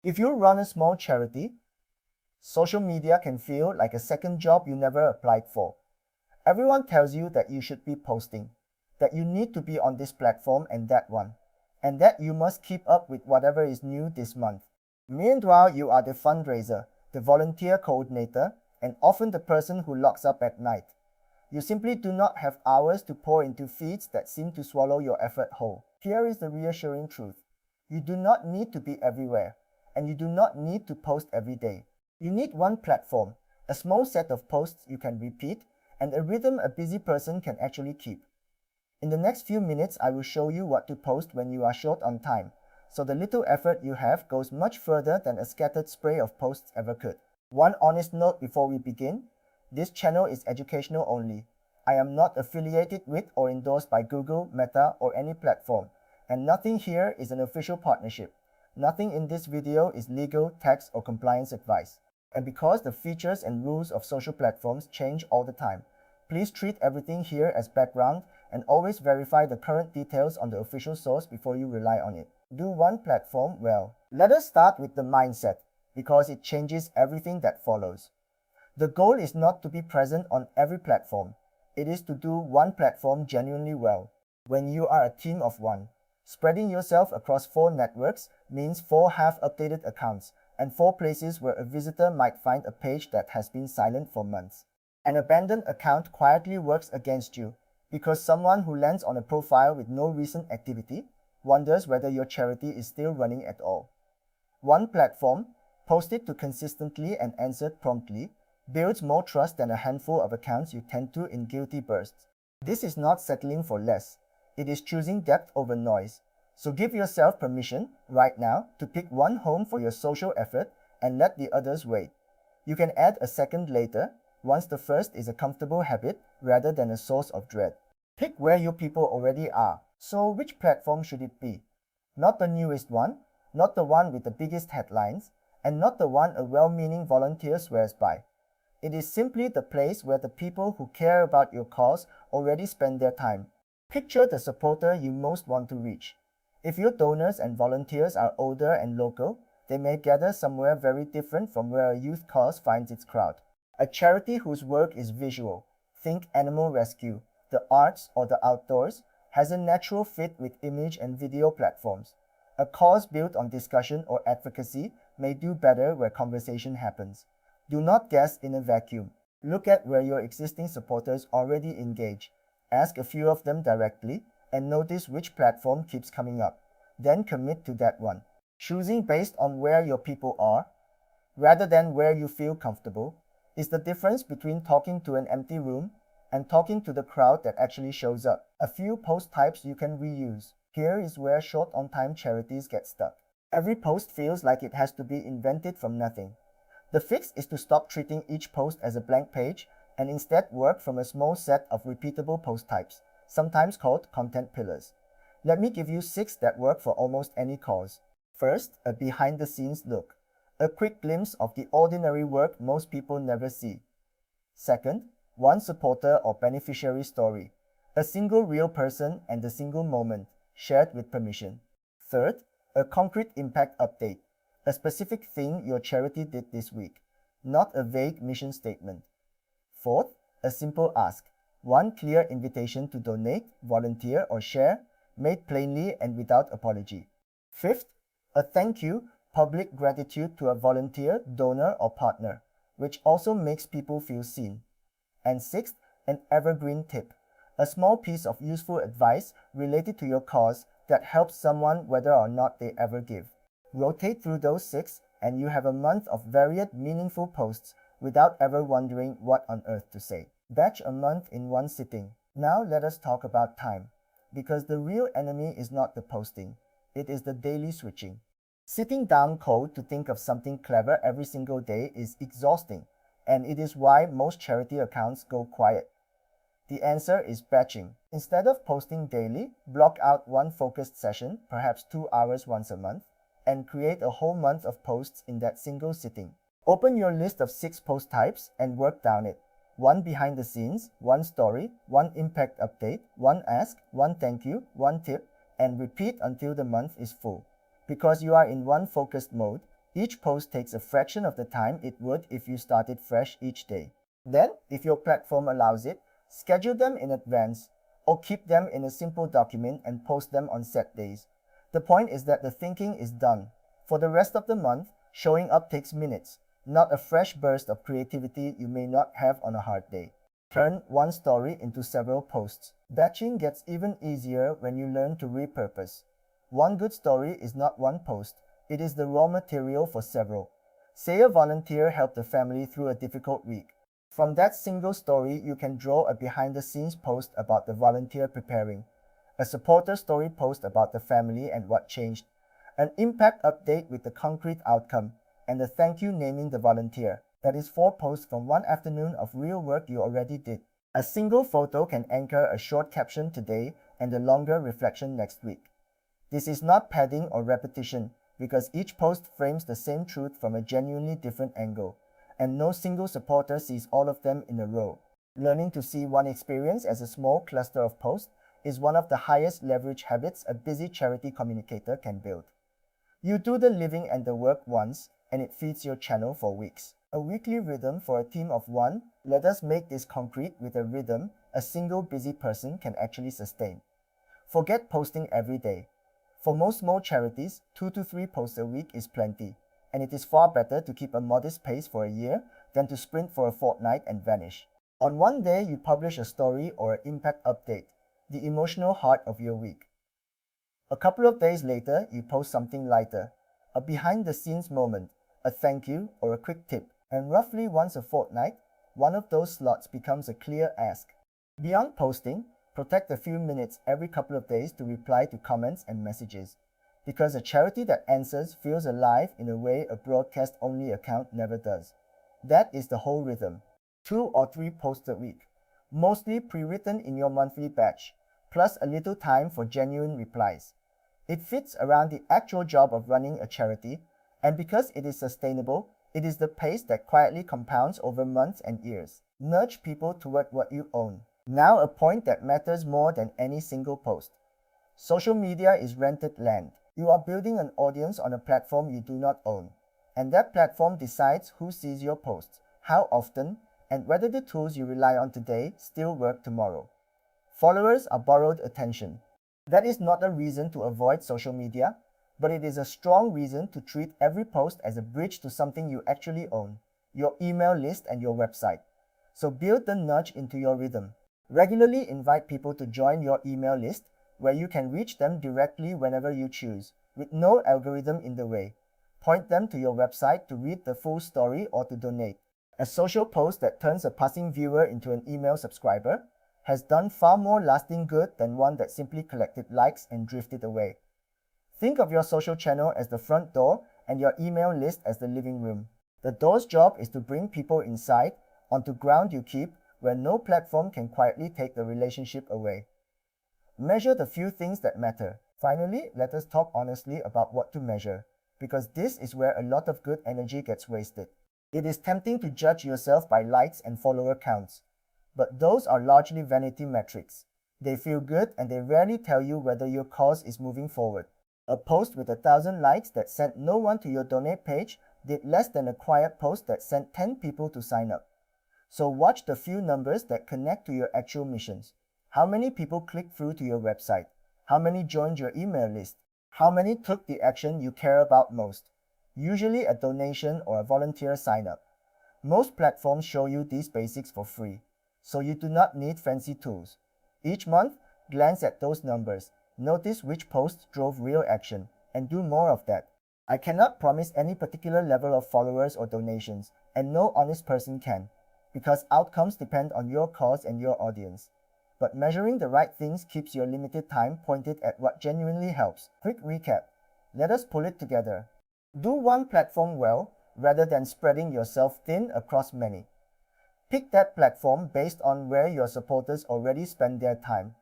If you run a small charity, social media can feel like a second job you never applied for. Everyone tells you that you should be posting, that you need to be on this platform and that one, and that you must keep up with whatever is new this month. Meanwhile, you are the fundraiser, the volunteer coordinator, and often the person who locks up at night. You simply do not have hours to pour into feeds that seem to swallow your effort whole. Here is the reassuring truth. You do not need to be everywhere, and you do not need to post every day. You need one platform, a small set of posts you can repeat, and a rhythm a busy person can actually keep. In the next few minutes, I will show you what to post when you are short on time, so the little effort you have goes much further than a scattered spray of posts ever could. One honest note before we begin, this channel is educational only. I am not affiliated with or endorsed by Google, Meta, or any platform, and nothing here is an official partnership. Nothing in this video is legal, tax, or compliance advice. And because the features and rules of social platforms change all the time, please treat everything here as background and always verify the current details on the official source before you rely on it. Do one platform well. Let us start with the mindset, because it changes everything that follows. The goal is not to be present on every platform. It is to do one platform genuinely well. When you are a team of one, spreading yourself across 4 networks means 4 half-updated accounts and 4 places where a visitor might find a page that has been silent for months. An abandoned account quietly works against you because someone who lands on a profile with no recent activity wonders whether your charity is still running at all. One platform, posted to consistently and answered promptly, builds more trust than a handful of accounts you tend to in guilty bursts. This is not settling for less. It is choosing depth over noise. So give yourself permission, right now, to pick one home for your social effort and let the others wait. You can add a second later, once the first is a comfortable habit rather than a source of dread. Pick where your people already are. So which platform should it be? Not the newest one, not the one with the biggest headlines, and not the one a well-meaning volunteer swears by. It is simply the place where the people who care about your cause already spend their time. Picture the supporter you most want to reach. If your donors and volunteers are older and local, they may gather somewhere very different from where a youth cause finds its crowd. A charity whose work is visual, think animal rescue, the arts, or the outdoors, has a natural fit with image and video platforms. A cause built on discussion or advocacy may do better where conversation happens. Do not guess in a vacuum. Look at where your existing supporters already engage. Ask a few of them directly and notice which platform keeps coming up. Then commit to that one. Choosing based on where your people are, rather than where you feel comfortable, is the difference between talking to an empty room and talking to the crowd that actually shows up. A few post types you can reuse. Here is where short on time charities get stuck. Every post feels like it has to be invented from nothing. The fix is to stop treating each post as a blank page and instead work from a small set of repeatable post types, sometimes called content pillars. Let me give you 6 that work for almost any cause. First, a behind-the-scenes look, a quick glimpse of the ordinary work most people never see. Second, one supporter or beneficiary story, a single real person and a single moment, shared with permission. Third, a concrete impact update, a specific thing your charity did this week, not a vague mission statement. Fourth, a simple ask, one clear invitation to donate, volunteer, or share, made plainly and without apology. Fifth, a thank you, public gratitude to a volunteer, donor, or partner, which also makes people feel seen. And sixth, an evergreen tip, a small piece of useful advice related to your cause that helps someone whether or not they ever give. Rotate through those 6 and you have a month of varied, meaningful posts without ever wondering what on earth to say. Batch a month in one sitting. Now let us talk about time, because the real enemy is not the posting, it is the daily switching. Sitting down cold to think of something clever every single day is exhausting, and it is why most charity accounts go quiet. The answer is batching. Instead of posting daily, block out one focused session, perhaps 2 hours once a month, and create a whole month of posts in that single sitting. Open your list of 6 post types and work down it. 1 behind the scenes, 1 story, 1 impact update, 1 ask, 1 thank you, 1 tip, and repeat until the month is full. Because you are in one focused mode, Each post takes a fraction of the time it would if you started fresh each day. Then, if your platform allows it, schedule them in advance or keep them in a simple document and post them on set days. The point is that the thinking is done. For the rest of the month, showing up takes minutes, not a fresh burst of creativity you may not have on a hard day. Turn one story into several posts. Batching gets even easier when you learn to repurpose. One good story is not one post, it is the raw material for several. Say a volunteer helped a family through a difficult week. From that single story, you can draw a behind-the-scenes post about the volunteer preparing, a supporter story post about the family and what changed, an impact update with the concrete outcome, and a thank you naming the volunteer. That is 4 posts from one afternoon of real work you already did. A single photo can anchor a short caption today and a longer reflection next week. This is not padding or repetition, because each post frames the same truth from a genuinely different angle, and no single supporter sees all of them in a row. Learning to see one experience as a small cluster of posts is one of the highest leverage habits a busy charity communicator can build. You do the living and the work once, and it feeds your channel for weeks. A weekly rhythm for a team of 1, let us make this concrete with a rhythm a single busy person can actually sustain. Forget posting every day. For most small charities, 2 to 3 posts a week is plenty, and it is far better to keep a modest pace for a year than to sprint for a fortnight and vanish. On one day, you publish a story or an impact update, the emotional heart of your week. A couple of days later, you post something lighter, a behind-the-scenes moment, a thank you, or a quick tip, and roughly once a fortnight, one of those slots becomes a clear ask. Beyond posting, protect a few minutes every couple of days to reply to comments and messages, because a charity that answers feels alive in a way a broadcast-only account never does. That is the whole rhythm. 2 or 3 posts a week, mostly pre-written in your monthly batch, plus a little time for genuine replies. It fits around the actual job of running a charity, and because it is sustainable, it is the pace that quietly compounds over months and years. Nudge people toward what you own. Now a point that matters more than any single post. Social media is rented land. You are building an audience on a platform you do not own, and that platform decides who sees your posts, how often, and whether the tools you rely on today still work tomorrow. Followers are borrowed attention. That is not a reason to avoid social media, but it is a strong reason to treat every post as a bridge to something you actually own, your email list and your website. So build the nudge into your rhythm. Regularly invite people to join your email list, where you can reach them directly whenever you choose, with no algorithm in the way. Point them to your website to read the full story or to donate. A social post that turns a passing viewer into an email subscriber has done far more lasting good than one that simply collected likes and drifted away. Think of your social channel as the front door and your email list as the living room. The door's job is to bring people inside, onto ground you keep, where no platform can quietly take the relationship away. Measure the few things that matter. Finally, let us talk honestly about what to measure, because this is where a lot of good energy gets wasted. It is tempting to judge yourself by likes and follower counts, but those are largely vanity metrics. They feel good and they rarely tell you whether your cause is moving forward. A post with 1,000 likes that sent no one to your donate page did less than a quiet post that sent 10 people to sign up. So watch the few numbers that connect to your actual missions. How many people clicked through to your website? How many joined your email list? How many took the action you care about most? Usually a donation or a volunteer sign up. Most platforms show you these basics for free, so you do not need fancy tools. Each month, glance at those numbers. Notice which posts drove real action, and do more of that. I cannot promise any particular level of followers or donations, and no honest person can, because outcomes depend on your cause and your audience. But measuring the right things keeps your limited time pointed at what genuinely helps. Quick recap. Let us pull it together. Do one platform well, rather than spreading yourself thin across many. Pick that platform based on where your supporters already spend their time,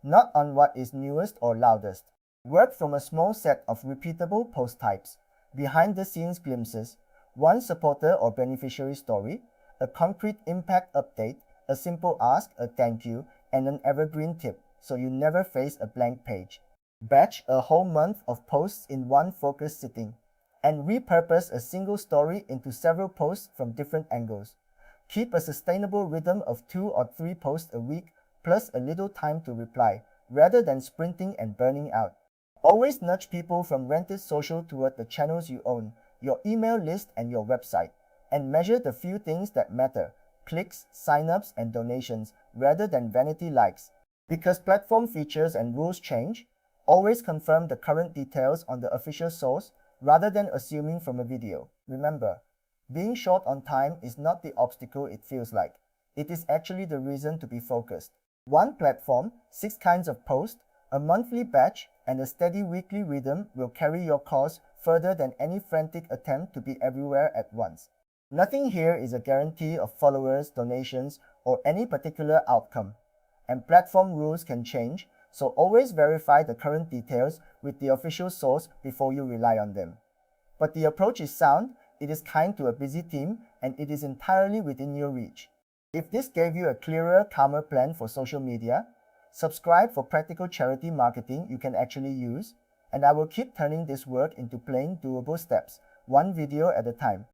not on what is newest or loudest. Work from a small set of repeatable post types, behind-the-scenes glimpses, one supporter or beneficiary story, a concrete impact update, a simple ask, a thank you, and an evergreen tip, so you never face a blank page. Batch a whole month of posts in one focused sitting. and repurpose a single story into several posts from different angles. Keep a sustainable rhythm of 2 or 3 posts a week, plus a little time to reply, rather than sprinting and burning out. Always nudge people from rented social toward the channels you own, your email list and your website, and measure the few things that matter: clicks, signups, and donations, rather than vanity likes. Because platform features and rules change, always confirm the current details on the official source rather than assuming from a video. Remember, being short on time is not the obstacle it feels like. It is actually the reason to be focused. One platform, 6 kinds of posts, a monthly batch, and a steady weekly rhythm will carry your cause further than any frantic attempt to be everywhere at once. Nothing here is a guarantee of followers, donations, or any particular outcome, and platform rules can change, so always verify the current details with the official source before you rely on them. But the approach is sound, it is kind to a busy team, and it is entirely within your reach. If this gave you a clearer, calmer plan for social media, subscribe for practical charity marketing you can actually use, and I will keep turning this work into plain, doable steps, one video at a time.